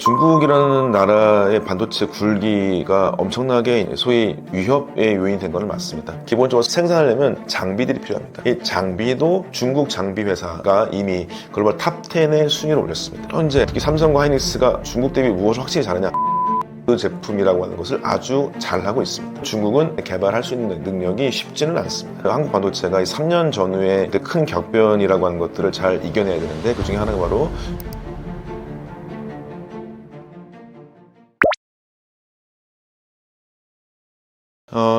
중국이라는 나라의 반도체 굴기가 엄청나게 소위 위협의 요인이 된 건 맞습니다. 기본적으로 생산하려면 장비들이 필요합니다. 이 장비도 중국 장비 회사가 이미 글로벌 탑10의 순위를 올렸습니다. 현재 특히 삼성과 하이닉스가 중국 대비 무엇을 확실히 잘하냐, 그 제품이라고 하는 것을 아주 잘하고 있습니다. 중국은 개발할 수 있는 능력이 쉽지는 않습니다. 한국 반도체가 3년 전후의 큰 격변이라고 하는 것들을 잘 이겨내야 되는데, 그 중에 하나가 바로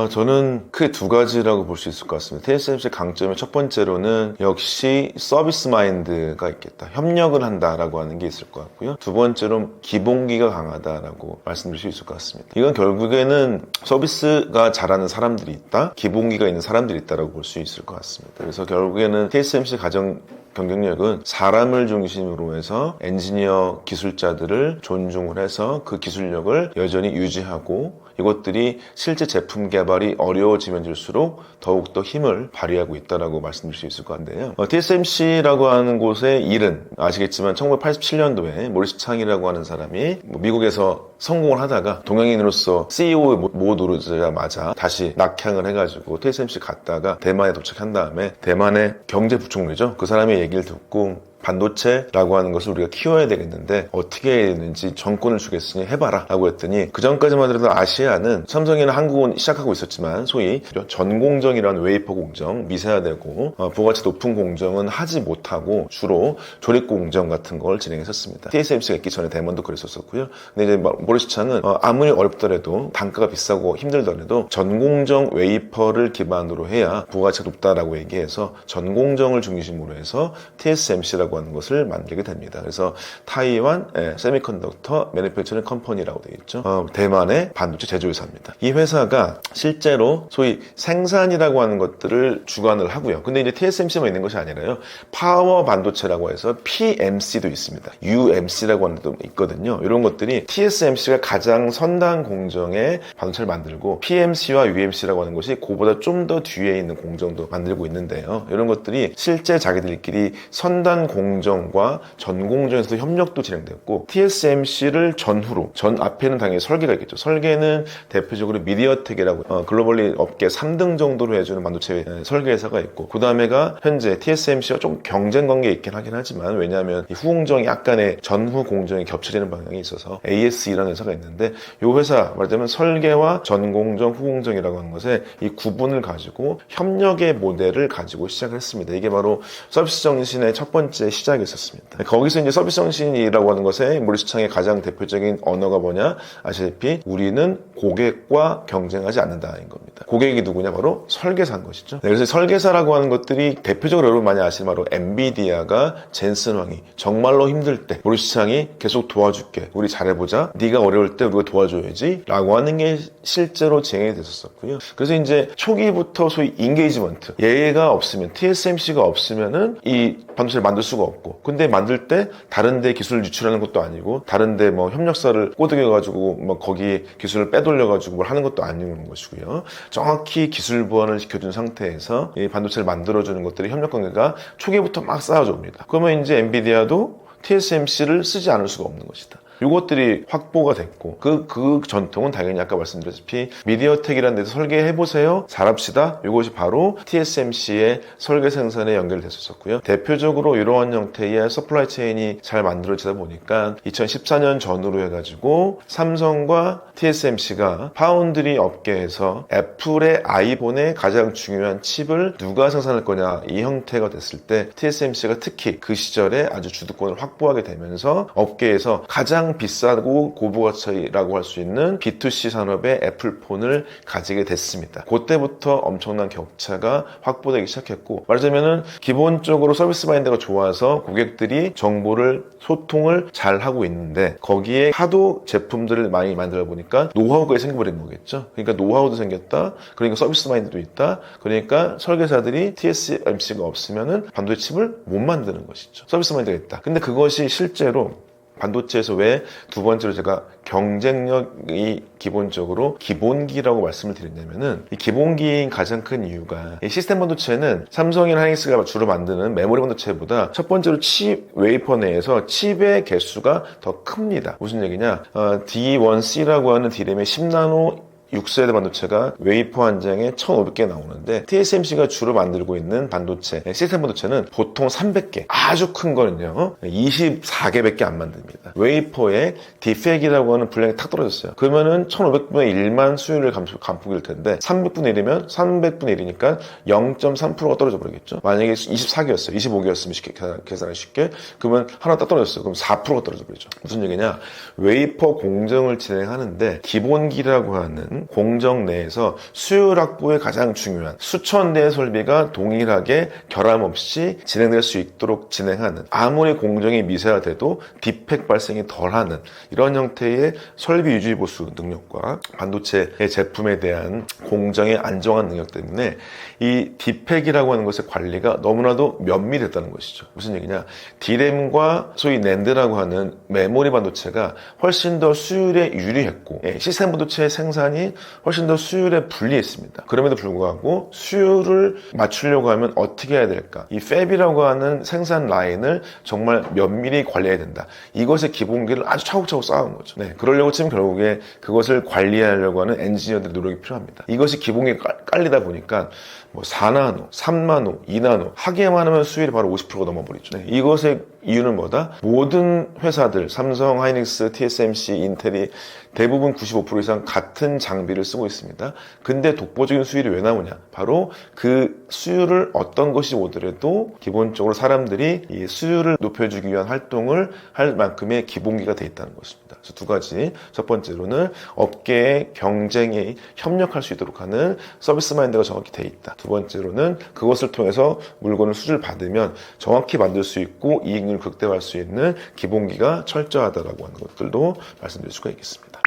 저는 크게 두 가지라고 볼 수 있을 것 같습니다. TSMC의 강점의 첫 번째로는 역시 서비스 마인드가 있겠다. 협력을 한다라고 하는 게 있을 것 같고요. 두 번째로 기본기가 강하다라고 말씀드릴 수 있을 것 같습니다. 이건 결국에는 서비스가 잘하는 사람들이 있다, 기본기가 있는 사람들이 있다라고 볼 수 있을 것 같습니다. 그래서 결국에는 TSMC 가장 경쟁력은 사람을 중심으로 해서 엔지니어 기술자들을 존중을 해서 그 기술력을 여전히 유지하고, 이것들이 실제 제품 개발이 어려워지면질수록 더욱더 힘을 발휘하고 있다고 말씀드릴 수 있을 것 같은데요. TSMC라고 하는 곳의 일은 아시겠지만 1987년도에 모리스 창이라고 하는 사람이 미국에서 성공을 하다가 동양인으로서 CEO 못 오르자마자 다시 낙향을 해가지고 TSMC 갔다가 대만에 도착한 다음에 대만의 경제부총리죠. 그 사람의 얘기를 듣고 반도체라고 하는 것을 우리가 키워야 되겠는데 어떻게 해야 되는지 정권을 주겠으니 해봐라 라고 했더니, 그 전까지만 해도 아시아는 삼성이나 한국은 시작하고 있었지만 소위 전공정이라는 웨이퍼 공정, 미세화되고 부가가치 높은 공정은 하지 못하고 주로 조립 공정 같은 걸 진행했었습니다. TSMC가 있기 전에 대만도 그랬었고요. 근데 이제 모리스 창은 아무리 어렵더라도 단가가 비싸고 힘들더라도 전공정 웨이퍼를 기반으로 해야 부가가치가 높다라고 얘기해서 전공정을 중심으로 해서 TSMC라고 하는 것을 만들게 됩니다. 그래서 타이완 세미컨덕터 매니팩처링 컴퍼니라고 되어 있죠. 대만의 반도체 제조회사입니다. 이 회사가 실제로 소위 생산이라고 하는 것들을 주관을 하고요. 근데 이제 TSMC만 있는 것이 아니라요, 파워 반도체라고 해서 PMC도 있습니다. UMC라고 하는 것도 있거든요. 이런 것들이 TSMC가 가장 선단 공정의 반도체를 만들고, PMC와 UMC라고 하는 것이 그보다 좀 더 뒤에 있는 공정도 만들고 있는데요. 이런 것들이 실제 자기들끼리 선단 공정과 전공정에서 협력도 진행됐고, TSMC를 전후로, 전 앞에는 당연히 설계가 있겠죠. 설계는 대표적으로 미디어텍이라고 글로벌리 업계 3등 정도로 해주는 반도체 설계 회사가 있고, 그 다음에가 현재 TSMC와 좀 경쟁 관계에 있긴 하긴 하지만, 왜냐하면 이 후공정이 약간의 전후 공정이 겹쳐지는 방향이 있어서 ASE라는 회사가 있는데, 이 회사 말하자면 설계와 전공정, 후공정이라고 하는 것에 이 구분을 가지고 협력의 모델을 가지고 시작을 했습니다. 이게 바로 서비스 정신의 첫 번째 시작이 있었습니다. 거기서 이제 서비스 정신이라고 하는 것에 모리스 창의 가장 대표적인 언어가 뭐냐, 아시다시피 우리는 고객과 경쟁하지 않는다는 겁니다. 고객이 누구냐, 바로 설계사인 것이죠. 그래서 설계사라고 하는 것들이 대표적으로 여러분 많이 아시는 바로 엔비디아가 젠슨 황이 정말로 힘들 때 모리스 창이 계속 도와줄게, 우리 잘해보자, 네가 어려울 때 우리가 도와줘야지 라고 하는 게 실제로 진행이 됐었고요. 그래서 이제 초기부터 소위 인게이지먼트, 얘가 없으면, TSMC가 없으면은 이 반도체를 만들 수가 없고, 근데 만들 때 다른 데 기술을 유출하는 것도 아니고, 다른 데 협력사를 꼬드겨가지고 거기 기술을 빼돌려가지고 뭘 하는 것도 아니는 것이고요. 정확히 기술 보완을 시켜준 상태에서 이 반도체를 만들어주는 것들이 협력 관계가 초기부터 막 쌓여져 옵니다. 그러면 이제 엔비디아도 TSMC를 쓰지 않을 수가 없는 것이다. 이것들이 확보가 됐고, 그 전통은 당연히 아까 말씀드렸다시피 미디어텍이라는 데서 설계해보세요, 잘합시다, 이것이 바로 TSMC의 설계 생산에 연결됐었고요. 대표적으로 이러한 형태의 서플라이 체인이 잘 만들어지다 보니까 2014년 전후로 해가지고 삼성과 TSMC가 파운드리 업계에서 애플의 아이폰의 가장 중요한 칩을 누가 생산할 거냐, 이 형태가 됐을 때 TSMC가 특히 그 시절에 아주 주도권을 확보하게 되면서 업계에서 가장 비싸고 고부가치라고 할 수 있는 B2C 산업의 애플폰을 가지게 됐습니다. 그때부터 엄청난 격차가 확보되기 시작했고, 말하자면은 기본적으로 서비스 마인드가 좋아서 고객들이 정보를, 소통을 잘 하고 있는데, 거기에 하도 제품들을 많이 만들어 보니까 노하우가 생겨버린 거겠죠. 그러니까 노하우도 생겼다, 그러니까 서비스 마인드도 있다, 그러니까 설계사들이 TSMC가 없으면은 반도체 칩을 못 만드는 것이죠. 서비스 마인드가 있다. 근데 그것이 실제로 반도체에서 왜 두 번째로 제가 경쟁력이 기본적으로 기본기라고 말씀을 드렸냐면은 이 기본기인 가장 큰 이유가 이 시스템 반도체는 삼성이나 하이닉스가 주로 만드는 메모리 반도체보다 첫 번째로 칩 웨이퍼 내에서 칩의 개수가 더 큽니다. 무슨 얘기냐? D1C라고 하는 D램의 10나노 6세대 반도체가 웨이퍼 한 장에 1,500개 나오는데 TSMC가 주로 만들고 있는 반도체, 시스템 반도체는 보통 300개, 아주 큰 거는요 24개밖에 안 만듭니다. 웨이퍼에 디펙이라고 하는 분량이 탁 떨어졌어요. 그러면은 1,500분의 1만 수율을 감폭일 텐데 300분의 1이면 300분의 1이니까 0.3%가 떨어져 버리겠죠. 만약에 24개였어요. 25개였으면 계산하기 쉽게. 그러면 하나 딱 떨어졌어요. 그럼 4%가 떨어져 버리죠. 무슨 얘기냐? 웨이퍼 공정을 진행하는데 기본기라고 하는 공정 내에서 수율 확보에 가장 중요한 수천 대의 설비가 동일하게 결함 없이 진행될 수 있도록 진행하는, 아무리 공정이 미세화돼도 디펙 발생이 덜하는 이런 형태의 설비 유지 보수 능력과 반도체의 제품에 대한 공정의 안정한 능력 때문에 이 디펙이라고 하는 것의 관리가 너무나도 면밀했다는 것이죠. 무슨 얘기냐? D램과 소위 낸드라고 하는 메모리 반도체가 훨씬 더 수율에 유리했고 시스템 반도체의 생산이 훨씬 더 수율에 불리했습니다. 그럼에도 불구하고 수율을 맞추려고 하면 어떻게 해야 될까? 이 팹이라고 하는 생산 라인을 정말 면밀히 관리해야 된다. 이것의 기본기를 아주 차곡차곡 쌓아온 거죠. 그러려고 치면 결국에 그것을 관리하려고 하는 엔지니어들의 노력이 필요합니다. 이것이 기본기가 깔리다 보니까 4나노, 3나노, 2나노 하기만 하면 수율이 바로 50%가 넘어버리죠. 이것의 이유는 뭐다? 모든 회사들, 삼성, 하이닉스, TSMC, 인텔이 대부분 95% 이상 같은 장비를 쓰고 있습니다. 근데 독보적인 수율이 왜 나오냐? 바로 그 수율을 어떤 것이 오더라도 기본적으로 사람들이 이 수율을 높여주기 위한 활동을 할 만큼의 기본기가 돼 있다는 것입니다. 그래서 두 가지. 첫 번째로는 업계의 경쟁에 협력할 수 있도록 하는 서비스 마인드가 정확히 돼 있다. 두 번째로는 그것을 통해서 물건을 수주를 받으면 정확히 만들 수 있고 이익률을 극대화할 수 있는 기본기가 철저하다라고 하는 것들도 말씀드릴 수가 있겠습니다.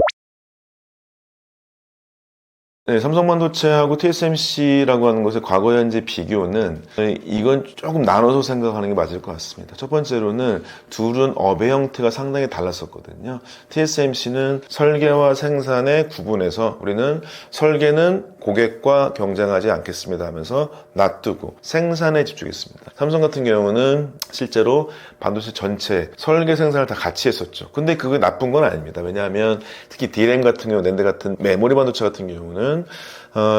삼성반도체하고 TSMC라고 하는 것의 과거 현재 비교는 이건 조금 나눠서 생각하는 게 맞을 것 같습니다. 첫 번째로는 둘은 업의 형태가 상당히 달랐었거든요. TSMC는 설계와 생산의 구분해서 우리는 설계는 고객과 경쟁하지 않겠습니다 하면서 놔두고 생산에 집중했습니다. 삼성 같은 경우는 실제로 반도체 전체 설계 생산을 다 같이 했었죠. 근데 그게 나쁜 건 아닙니다. 왜냐하면 특히 D램 같은 경우, 낸드 같은 메모리 반도체 같은 경우는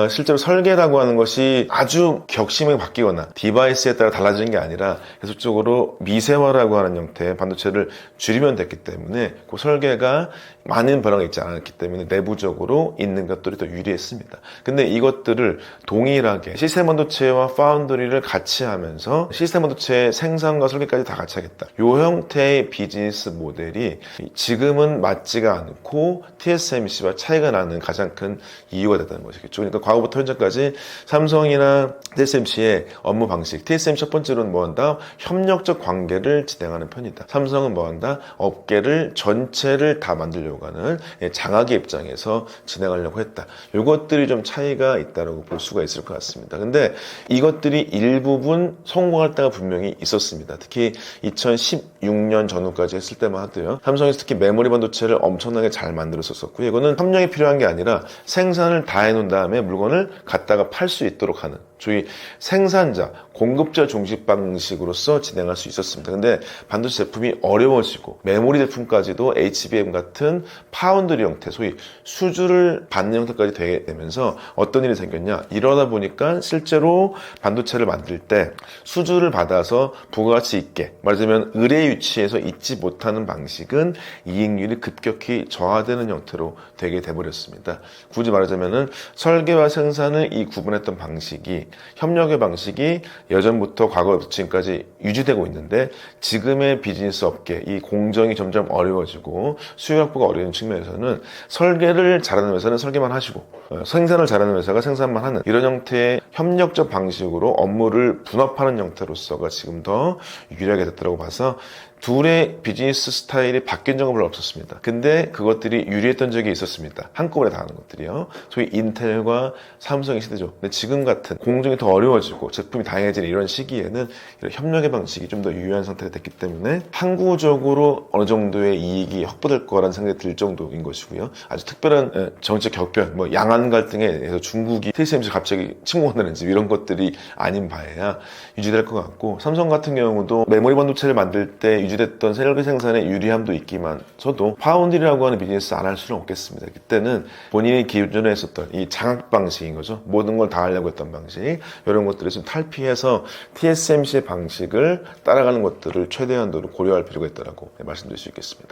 실제로 설계라고 하는 것이 아주 격심하게 바뀌거나 디바이스에 따라 달라지는 게 아니라 계속적으로 미세화라고 하는 형태의 반도체를 줄이면 됐기 때문에 그 설계가 많은 변화가 있지 않았기 때문에 내부적으로 있는 것들이 더 유리했습니다. 근데 이것들을 동일하게 시스템 반도체와 파운드리를 같이 하면서 시스템 반도체의 생산과 설계까지 다 같이 하겠다. 이 형태의 비즈니스 모델이 지금은 맞지가 않고 TSMC와 차이가 나는 가장 큰 이유가 됐다는 것이겠죠. 그러니까 과거부터 현재까지 삼성이나 TSMC의 업무 방식, TSMC 첫 번째로는 뭐한다? 협력적 관계를 진행하는 편이다. 삼성은 뭐한다? 업계를 전체를 다 만들려고 하는 장악의 입장에서 진행하려고 했다. 이것들이 좀 차이가 있다고 볼 수가 있을 것 같습니다. 근데 이것들이 일부분 성공할 때가 분명히 있었습니다. 특히 2016년 전후까지 했을 때만 하도요. 삼성에서 특히 메모리 반도체를 엄청나게 잘 만들었었고요. 이거는 협력이 필요한 게 아니라 생산을 다 해놓은 다음에 물건을 갖다가 팔 수 있도록 하는 저희 생산자, 공급자 중심 방식으로서 진행할 수 있었습니다. 근데 반도체 제품이 어려워지고 메모리 제품까지도 HBM 같은 파운드리 형태, 소위 수주를 받는 형태까지 되게 되면서 어떤 일이 생겼냐? 이러다 보니까 실제로 반도체를 만들 때 수주를 받아서 부가가치 있게, 말하자면 의뢰 위치에서 있지 못하는 방식은 이익률이 급격히 저하되는 형태로 되게 돼버렸습니다. 굳이 말하자면은 설계와 생산을 이 구분했던 방식이, 협력의 방식이 예전부터 과거부터 지금까지 유지되고 있는데 지금의 비즈니스 업계, 이 공정이 점점 어려워지고 수요 확보가 어려운 측면에서는 설계를 잘하는 회사는 설계만 하시고 생산을 잘하는 회사가 생산만 하는 이런 형태의 협력적 방식으로 업무를 분업하는 형태로서가 지금 더 유리하게 됐다고 봐서 둘의 비즈니스 스타일이 바뀐 적은 별로 없었습니다. 근데 그것들이 유리했던 적이 있었습니다. 한꺼번에 다 하는 것들이요. 소위 인텔과 삼성의 시대죠. 근데 지금 같은 공정이 더 어려워지고 제품이 다양해지는 이런 시기에는 이런 협력의 방식이 좀 더 유효한 상태가 됐기 때문에 항구적으로 어느 정도의 이익이 확보될 거라는 생각이 들 정도인 것이고요. 아주 특별한 정책 격변, 뭐 양안 갈등에 대해서 중국이 TSMC 갑자기 침공한다든지 이런 것들이 아닌 바에야 유지될 것 같고, 삼성 같은 경우도 메모리 반도체를 만들 때 유지됐던 셀프 생산에 유리함도 있기만서도 파운드리라고 하는 비즈니스 안 할 수는 없겠습니다. 그때는 본인이 기존에 했었던 이 장악 방식인 거죠. 모든 걸 다 하려고 했던 방식, 이런 것들을 좀 탈피해서 TSMC의 방식을 따라가는 것들을 최대한도로 고려할 필요가 있다고 말씀드릴 수 있겠습니다.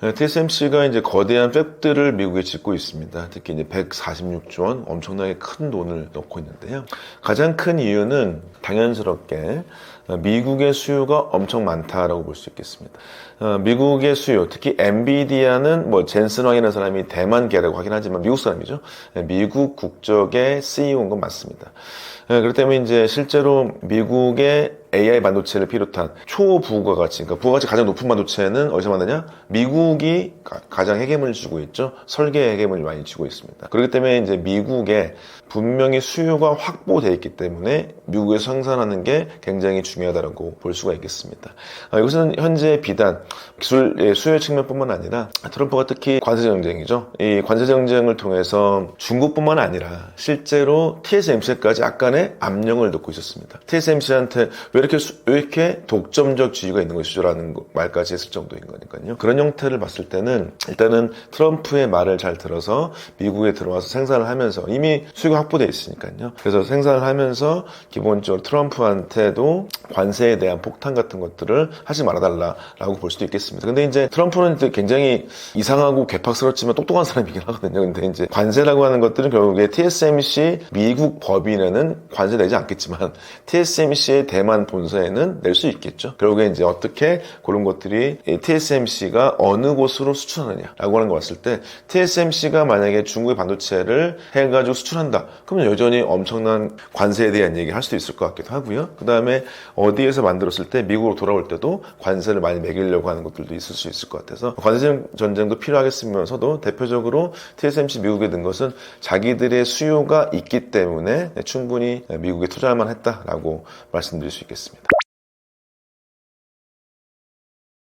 TSMC가 이제 거대한 팹들을 미국에 짓고 있습니다. 특히 이제 146조 원 엄청나게 큰 돈을 넣고 있는데요. 가장 큰 이유는 당연스럽게 미국의 수요가 엄청 많다라고 볼 수 있겠습니다. 미국의 수요, 특히 엔비디아는 뭐 젠슨 황이라는 사람이 대만계라고 하긴 하지만 미국 사람이죠. 미국 국적의 CEO인 건 맞습니다. 그렇기 때문에 이제 실제로 미국의 AI 반도체를 비롯한 초부가 가치, 그러니까 부가 가치 가장 높은 반도체는 어디서 만드냐? 미국이 가장 핵심을 쥐고 있죠. 설계 핵심을 많이 쥐고 있습니다. 그렇기 때문에 이제 미국에 분명히 수요가 확보되어 있기 때문에 미국에서 생산하는 게 굉장히 중요하다고 볼 수가 있겠습니다. 이것은 현재 비단 기술 수요 측면뿐만 아니라 트럼프가 특히 관세 정쟁이죠. 이 관세 정쟁을 통해서 중국뿐만 아니라 실제로 TSMC까지 약간의 압력을 넣고 있었습니다. TSMC한테 왜 이렇게 독점적 지위가 있는 것이죠라는 말까지 했을 정도인 거니까요. 그런 형태를 봤을 때는 일단은 트럼프의 말을 잘 들어서 미국에 들어와서 생산을 하면서 이미 수요가 확보되어 있으니까요. 그래서 생산을 하면서 기본적으로 트럼프한테도 관세에 대한 폭탄 같은 것들을 하지 말아달라라고 볼 수도 있겠습니다. 근데 이제 트럼프는 굉장히 이상하고 괴팍스럽지만 똑똑한 사람이긴 하거든요. 근데 이제 관세라고 하는 것들은 결국에 TSMC 미국 법인에는 관세 내지 않겠지만 TSMC의 대만 본사에는 낼 수 있겠죠. 결국에 이제 어떻게 그런 것들이 TSMC가 어느 곳으로 수출하느냐라고 하는 거 봤을 때 TSMC가 만약에 중국의 반도체를 해가지고 수출한다. 그러면 여전히 엄청난 관세에 대한 얘기를 할 수도 있을 것 같기도 하고요. 그 다음에 어디에서 만들었을 때 미국으로 돌아올 때도 관세를 많이 매기려고 하는 것들도 있을 수 있을 것 같아서 관세 전쟁도 필요하겠으면서도 대표적으로 TSMC 미국에 든 것은 자기들의 수요가 있기 때문에 충분히 미국에 투자할 만했다라고 말씀드릴 수 있겠습니다.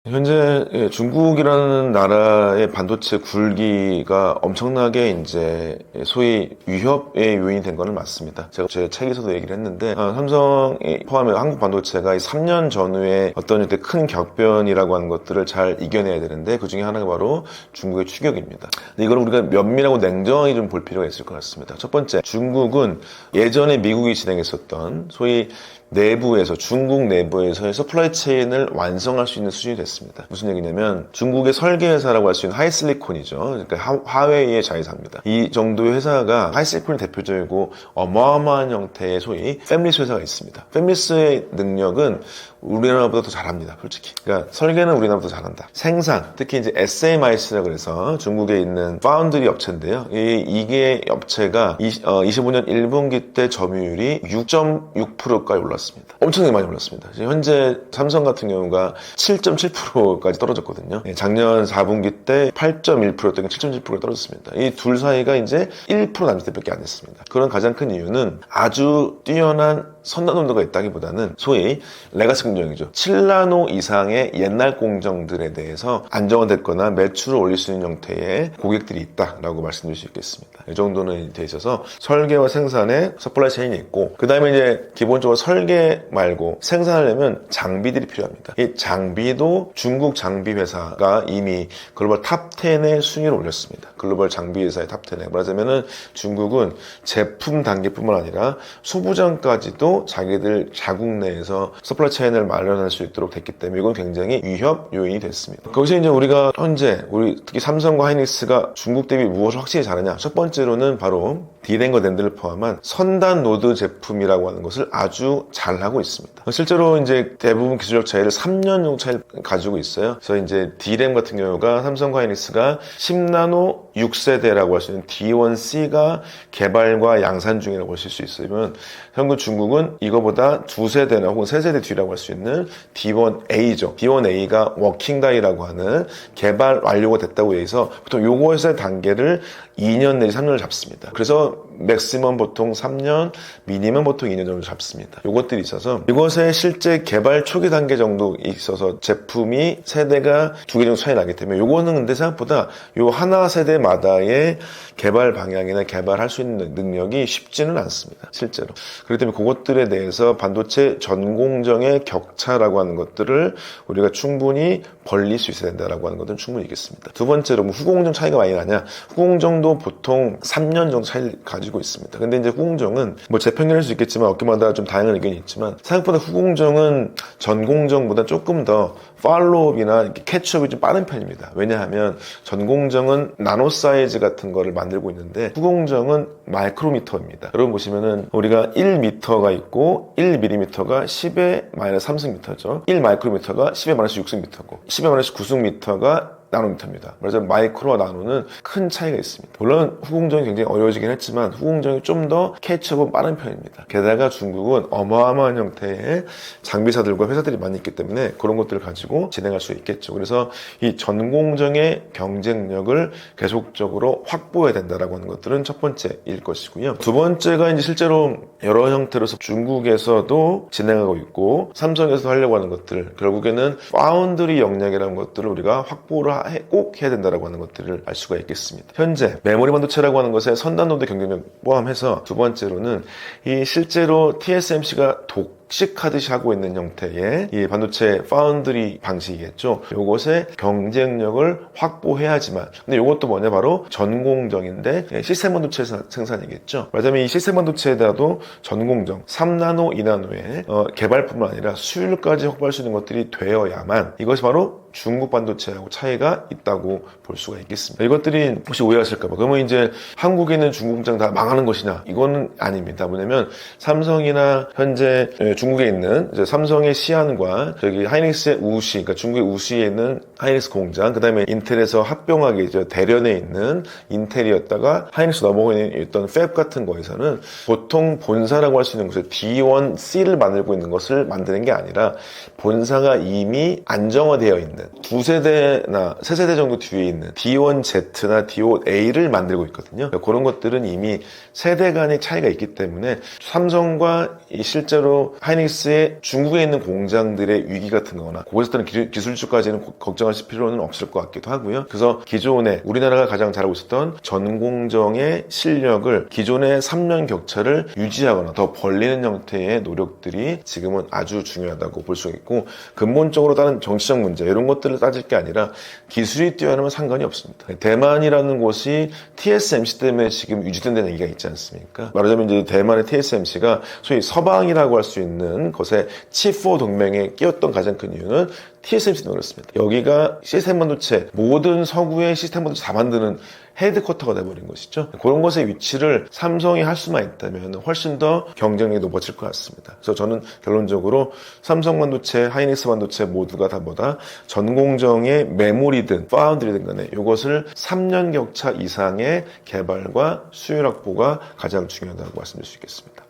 현재 중국이라는 나라의 반도체 굴기가 엄청나게 이제 소위 위협의 요인이 된 거는 맞습니다. 제가 제 책에서도 얘기를 했는데 삼성이 포함해 한국 반도체가 3년 전후에 어떤 큰 격변이라고 하는 것들을 잘 이겨내야 되는데 그 중에 하나가 바로 중국의 추격입니다. 근데 이걸 우리가 면밀하고 냉정하게 좀 볼 필요가 있을 것 같습니다. 첫 번째, 중국은 예전에 미국이 진행했었던 소위 내부에서 중국 내부에서의 서플라이 체인을 완성할 수 있는 수준이 됐습니다. 무슨 얘기냐면 중국의 설계 회사라고 할 수 있는 하이실리콘이죠. 그러니까 화웨이의 자회사입니다. 이 정도의 회사가 하이실리콘이 대표적이고 어마어마한 형태의 소위 팹리스 회사가 있습니다. 팹리스의 능력은 우리나라보다 더 잘합니다. 솔직히. 그러니까 설계는 우리나라보다 잘한다. 생산, 특히 이제 SMIC라고 해서 중국에 있는 파운드리 업체인데요. 이게 업체가 25년 1분기 때 점유율이 6.6%까지 올랐습니다. 엄청나게 많이 올랐습니다. 현재 삼성 같은 경우가 7.7%까지 떨어졌거든요. 작년 4분기 때 8.1%였던 게 7.7%가 떨어졌습니다. 이 둘 사이가 이제 1% 남짓밖에 안 됐습니다. 그런 가장 큰 이유는 아주 뛰어난 선단원도가 있다기보다는 소위 레가시 공정이죠. 7나노 이상의 옛날 공정들에 대해서 안정화됐거나 매출을 올릴 수 있는 형태의 고객들이 있다라고 말씀드릴 수 있겠습니다. 이 정도는 돼 있어서 설계와 생산에 서플라이 체인이 있고, 그 다음에 이제 기본적으로 설계 말고 생산하려면 장비들이 필요합니다. 이 장비도 중국 장비 회사가 이미 글로벌 탑 10의 순위를 올렸습니다. 글로벌 장비 회사의 탑 10에 말하자면은 중국은 제품 단계뿐만 아니라 소부장까지도 자기들 자국 내에서 서플라이 체인을 마련할 수 있도록 됐기 때문에 이건 굉장히 위협 요인이 됐습니다. 거기서 이제 우리가 현재 우리 특히 삼성과 하이닉스가 중국 대비 무엇을 확실히 잘하냐? 첫 번째로는 바로 D램과 낸드를 포함한 선단 노드 제품이라고 하는 것을 아주 잘 하고 있습니다. 실제로 이제 대부분 기술력 차이를 3년 정도 차이를 가지고 있어요. 그래서 이제 D램 같은 경우가 삼성과 하이닉스가 10나노 6세대라고 할 수 있는 D1C가 개발과 양산 중이라고 하실 수 있으면 현재 중국은 이거보다 2세대나 혹은 3세대 뒤라고 할 수 있는 D1A죠. D1A가 워킹다이라고 하는 개발 완료가 됐다고 해서 보통 요것의 단계를 2년 내지 3년을 잡습니다. 그래서 맥시멈 보통 3년, 미니멈 보통 2년 정도 잡습니다. 요것들이 있어서 이것의 실제 개발 초기 단계 정도 있어서 제품이 세대가 2개 정도 차이 나기 때문에 요거는 근데 생각보다 요 하나 세대마다의 개발 방향이나 개발할 수 있는 능력이 쉽지는 않습니다. 실제로. 그렇기 때문에 그것들에 대해서 반도체 전공정의 격차라고 하는 것들을 우리가 충분히 벌릴 수 있어야 된다라고 하는 것은 충분히 있겠습니다. 두 번째로 후공정 차이가 많이 나냐? 후공정도 보통 3년 정도 차이를 가지고 있습니다. 근데 이제 후공정은 뭐 재평균일 수 있겠지만 업계마다 좀 다양한 의견이 있지만 생각보다 후공정은 전공정보다 조금 더 팔로우업이나 캐치업이 좀 빠른 편입니다. 왜냐하면 전공정은 나노 사이즈 같은 거를 만들고 있는데 후공정은 마이크로미터입니다. 여러분 보시면은 우리가 1미터가 있고 1mm가 10의 마이너스 3승미터죠. 1마이크로미터가 10의 마이너스 6승미터고 10의 마이너스 9승미터가 나노미터입니다. 그래서 마이크로와 나노는 큰 차이가 있습니다. 물론 후공정이 굉장히 어려워지긴 했지만 후공정이 좀 더 캐치업은 빠른 편입니다. 게다가 중국은 어마어마한 형태의 장비사들과 회사들이 많이 있기 때문에 그런 것들을 가지고 진행할 수 있겠죠. 그래서 이 전공정의 경쟁력을 계속적으로 확보해야 된다라고 하는 것들은 첫 번째일 것이고요. 두 번째가 이제 실제로 여러 형태로서 중국에서도 진행하고 있고 삼성에서도 하려고 하는 것들, 결국에는 파운드리 역량이라는 것들을 우리가 확보를 꼭 해야 된다라고 하는 것들을 알 수가 있겠습니다. 현재 메모리 반도체라고 하는 것에 선단노드 경쟁력 포함해서 두 번째로는 이 실제로 TSMC가 독식하듯이 하고 있는 형태의 이 반도체 파운드리 방식이겠죠. 요것의 경쟁력을 확보해야지만, 근데 요것도 뭐냐, 바로 전공정인데 시스템 반도체 생산이겠죠. 말하자면 이 시스템 반도체에다도 전공정 3나노, 2나노의 개발뿐만 아니라 수율까지 확보할 수 있는 것들이 되어야만 이것이 바로 중국 반도체하고 차이가 있다고 볼 수가 있겠습니다. 이것들이 혹시 오해하실까봐, 그러면 이제 한국에 있는 중국 공장 다 망하는 것이냐? 이거는 아닙니다. 뭐냐면 삼성이나 현재 중국에 있는 이제 삼성의 시안과 저기 하이닉스의 우시, 그러니까 중국의 우시에 있는 하이닉스 공장, 그 다음에 인텔에서 합병하게 이제 대련에 있는 인텔이었다가 하이닉스 넘어가는 있던 팹 같은 거에서는 보통 본사라고 할 수 있는 곳에 D1C를 만들고 있는 것을 만드는 게 아니라 본사가 이미 안정화되어 있는 2세대나 3세대 정도 뒤에 있는 D1Z나 D1A를 만들고 있거든요. 그런 것들은 이미 세대 간의 차이가 있기 때문에 삼성과 실제로 하이닉스의 중국에 있는 공장들의 위기 같은 거나 거기서 기술주까지는 걱정하실 필요는 없을 것 같기도 하고요. 그래서 기존에 우리나라가 가장 잘하고 있었던 전공정의 실력을 기존의 3년 격차를 유지하거나 더 벌리는 형태의 노력들이 지금은 아주 중요하다고 볼 수 있고, 근본적으로 다른 정치적 문제 이런 것들을 따질 게 아니라 기술이 뛰어나면 상관이 없습니다. 대만이라는 곳이 TSMC 때문에 지금 유지된다는 얘기가 있지 않습니까? 말하자면 이제 대만의 TSMC가 소위 서방이라고 할 수 있는 것에 칩4 동맹에 끼었던 가장 큰 이유는 TSMC는 그렇습니다. 여기가 시스템 반도체, 모든 서구의 시스템 반도체 다 만드는 헤드쿼터가 돼버린 것이죠. 그런 것의 위치를 삼성이 할 수만 있다면 훨씬 더 경쟁력이 높아질 것 같습니다. 그래서 저는 결론적으로 삼성 반도체, 하이닉스 반도체 모두가 다 뭐다? 전공정의 메모리든 파운드리든 간에 이것을 3년 격차 이상의 개발과 수율 확보가 가장 중요하다고 말씀드릴 수 있겠습니다.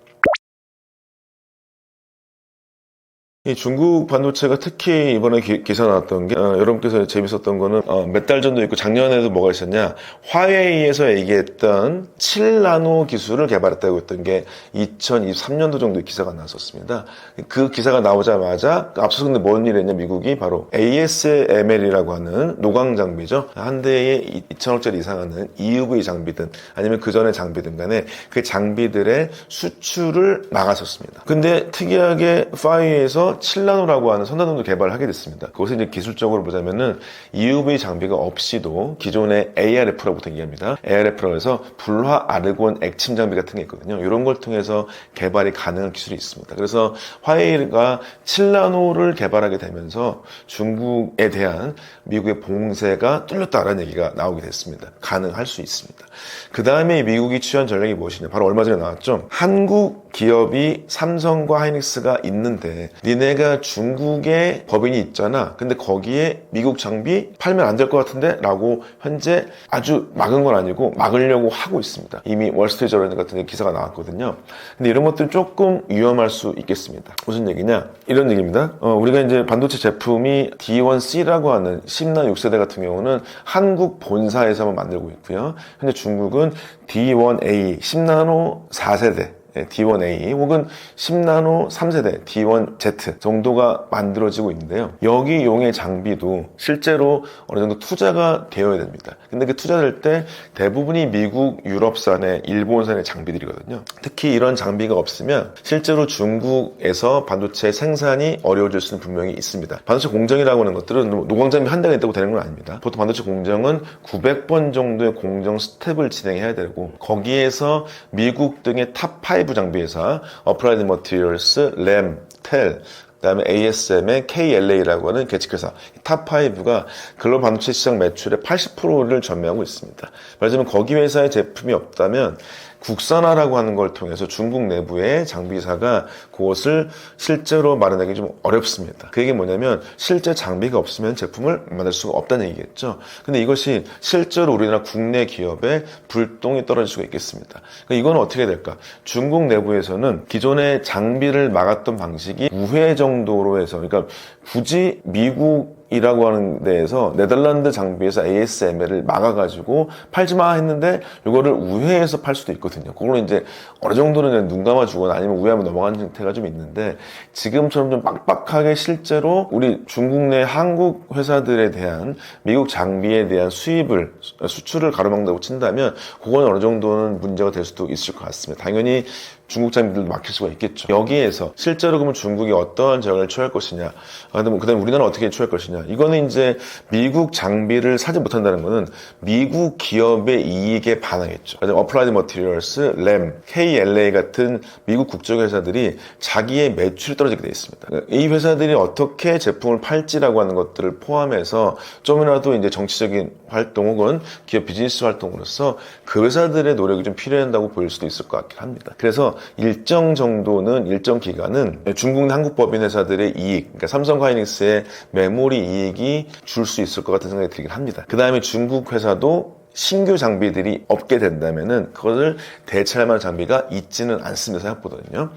이 중국 반도체가 특히 이번에 기사 나왔던 게 여러분께서 재밌었던 거는 몇 달 전도 있고 작년에도 뭐가 있었냐, 화웨이에서 얘기했던 7나노 기술을 개발했다고 했던 게 2023년도 정도에 기사가 나왔었습니다. 그 기사가 나오자마자 앞서서 근데 뭔 일을 했냐, 미국이 바로 ASML이라고 하는 노광 장비죠. 한 대에 2천억짜리 이상 하는 EUV 장비든 아니면 그 전에 장비든 간에 그 장비들의 수출을 막았었습니다. 근데 특이하게 화웨이에서 그래서 7나노라고 하는 선단원도 개발을 하게 됐습니다. 그것을 이제 기술적으로 보자면은 EUV 장비가 없이도 기존의 ARF라고 얘기합니다. ARF라고 해서 불화 아르곤 액침 장비 같은 게 있거든요. 이런 걸 통해서 개발이 가능한 기술이 있습니다. 그래서 화웨이가 7나노를 개발하게 되면서 중국에 대한 미국의 봉쇄가 뚫렸다라는 얘기가 나오게 됐습니다. 가능할 수 있습니다. 그 다음에 미국이 취한 전략이 무엇이냐? 바로 얼마 전에 나왔죠. 한국 기업이 삼성과 하이닉스가 있는데 니네가 중국에 법인이 있잖아. 근데 거기에 미국 장비 팔면 안 될 것 같은데? 라고 현재 아주 막은 건 아니고 막으려고 하고 있습니다. 이미 월스트리트저널 같은 데 기사가 나왔거든요. 근데 이런 것들은 조금 위험할 수 있겠습니다. 무슨 얘기냐? 이런 얘기입니다. 우리가 이제 반도체 제품이 D1C라고 하는 10나노 6세대 같은 경우는 한국 본사에서만 만들고 있고요. 현재 중국은 D1A 10나노 4세대 D1A 혹은 10나노 3세대 D1Z 정도가 만들어지고 있는데요. 여기 용의 장비도 실제로 어느 정도 투자가 되어야 됩니다. 근데 그 투자될 때 대부분이 미국, 유럽산의, 일본산의 장비들이거든요. 특히 이런 장비가 없으면 실제로 중국에서 반도체 생산이 어려워질 수는 분명히 있습니다. 반도체 공정이라고 하는 것들은 노광장비 한 대가 있다고 되는 건 아닙니다. 보통 반도체 공정은 900번 정도의 공정 스텝을 진행해야 되고 거기에서 미국 등의 탑5 장비회사 어플라이드 머티리얼스, 램, 텔, 그다음에 ASM의 KLA라고 하는 계측회사 탑5가 글로벌 반도체 시장 매출의 80%를 점유하고 있습니다. 말하자면 거기 회사의 제품이 없다면 국산화라고 하는 걸 통해서 중국 내부의 장비사가 그것을 실제로 마련하기 좀 어렵습니다. 그게 뭐냐면 실제 장비가 없으면 제품을 만들 수가 없다는 얘기겠죠. 근데 이것이 실제로 우리나라 국내 기업의 불똥이 떨어질 수가 있겠습니다. 그러니까 이건 어떻게 될까? 중국 내부에서는 기존의 장비를 막았던 방식이 우회 정도로 해서 그러니까 굳이 미국이라고 하는 데에서 네덜란드 장비에서 ASML을 막아가지고 팔지마 했는데 이거를 우회해서 팔 수도 있거든요. 그거는 이제 어느 정도는 눈 감아주거나 아니면 우회하면 넘어가는 형태가 좀 있는데 지금처럼 좀 빡빡하게 실제로 우리 중국 내 한국 회사들에 대한 미국 장비에 대한 수출을 가로막는다고 친다면 그건 어느 정도는 문제가 될 수도 있을 것 같습니다. 당연히 중국 장비들도 막힐 수가 있겠죠. 여기에서 실제로 그러면 중국이 어떠한 전략을 취할 것이냐, 그다음에 우리나라는 어떻게 취할 것이냐. 이거는 이제 미국 장비를 사지 못한다는 거는 미국 기업의 이익에 반하겠죠. 어플라이드 머티리얼스, 램, KLA 같은 미국 국적 회사들이 자기의 매출이 떨어지게 되어 있습니다. 이 회사들이 어떻게 제품을 팔지라고 하는 것들을 포함해서 좀이라도 이제 정치적인 활동 혹은 기업 비즈니스 활동으로서 그 회사들의 노력이 좀 필요한다고 보일 수도 있을 것 같긴 합니다. 그래서 일정 정도는 일정 기간은 중국 내 한국 법인 회사들의 이익, 그러니까 삼성과 하이닉스의 메모리 이익이 줄 수 있을 것 같은 생각이 들긴 합니다. 그 다음에 중국 회사도 신규 장비들이 없게 된다면은 그것을 대체할 만한 장비가 있지는 않습니다. 생각보다는요.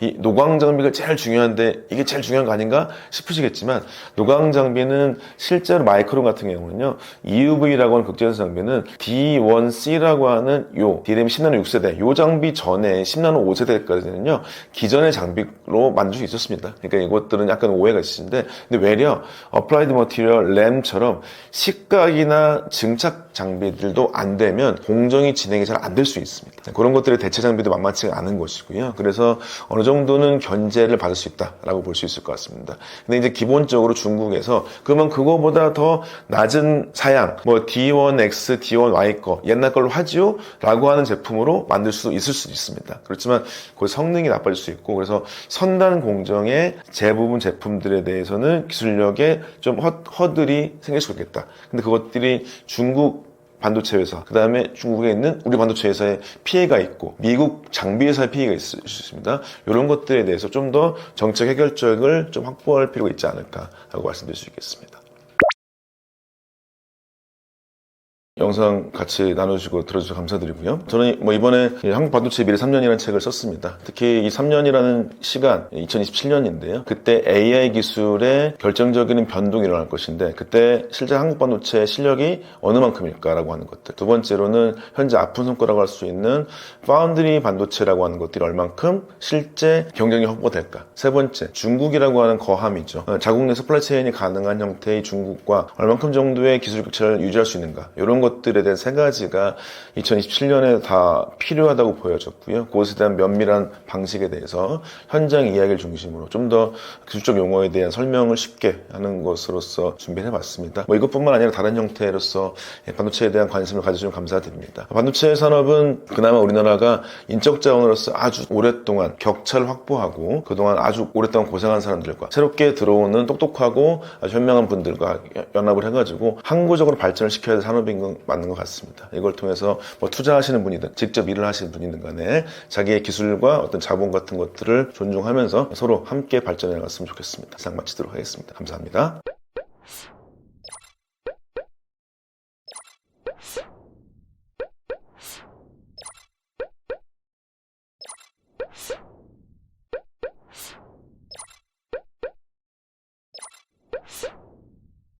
이 노광 장비가 제일 중요한데 이게 제일 중요한 거 아닌가 싶으시겠지만 노광 장비는 실제로 마이크론 같은 경우는요. EUV라고 하는 극제현상 장비는 D1C라고 하는 요 DRAM 10나노 6세대 요 장비 전에 10나노 5세대까지는요. 기존의 장비로 만들 수 있었습니다. 그러니까 이것들은 약간 오해가 있으신데 근데 외려 어플라이드 머티리얼 램처럼 식각이나 증착 장비들도 안 되면 공정이 진행이 잘 안 될 수 있습니다. 그런 것들의 대체 장비도 만만치가 않은 것이고요. 그래서 어느 정도는 견제를 받을 수 있다라고 볼 수 있을 것 같습니다. 근데 이제 기본적으로 중국에서 그러면 그거보다 더 낮은 사양, 뭐 D1X, D1Y 거 옛날 걸로 하지요? 라고 하는 제품으로 만들 수도 있을 수 있습니다. 그렇지만 그 성능이 나빠질 수 있고 그래서 선단 공정의 대부분 제품들에 대해서는 기술력에 좀 허들이 생길 수 있겠다. 근데 그것들이 중국 반도체 회사, 그 다음에 중국에 있는 우리 반도체 회사에 피해가 있고 미국 장비 회사에 피해가 있을 수 있습니다. 이런 것들에 대해서 좀 더 정책 해결책을 좀 확보할 필요가 있지 않을까라고 말씀드릴 수 있겠습니다. 영상 같이 나눠주시고 들어주셔서 감사드리고요. 저는 뭐 이번에 한국 반도체 미래 3년이라는 책을 썼습니다. 특히 이 3년이라는 시간, 2027년인데요. 그때 AI 기술의 결정적인 변동이 일어날 것인데 그때 실제 한국 반도체 실력이 어느 만큼일까라고 하는 것들. 두 번째로는 현재 아픈 손가락을 할 수 있는 파운드리 반도체라고 하는 것들이 얼만큼 실제 경쟁이 확보될까. 세 번째, 중국이라고 하는 거함이죠. 자국 내 서플라이 체인이 가능한 형태의 중국과 얼만큼 정도의 기술 격차를 유지할 수 있는가. 이런 것들에 대한 세 가지가 2027년에 다 필요하다고 보여졌고요. 그것에 대한 면밀한 방식에 대해서 현장 이야기를 중심으로 좀 더 기술적 용어에 대한 설명을 쉽게 하는 것으로서 준비를 해봤습니다. 이것뿐만 아니라 다른 형태로서 반도체에 대한 관심을 가져주면 감사드립니다. 반도체 산업은 그나마 우리나라가 인적 자원으로서 아주 오랫동안 격차를 확보하고 그동안 아주 오랫동안 고생한 사람들과 새롭게 들어오는 똑똑하고 아주 현명한 분들과 연합을 해가지고 항구적으로 발전을 시켜야 될 산업인 건 맞는 것 같습니다. 이걸 통해서 투자하시는 분이든 직접 일을 하시는 분이든 간에 자기의 기술과 어떤 자본 같은 것들을 존중하면서 서로 함께 발전해 나갔으면 좋겠습니다. 이상 마치도록 하겠습니다. 감사합니다. you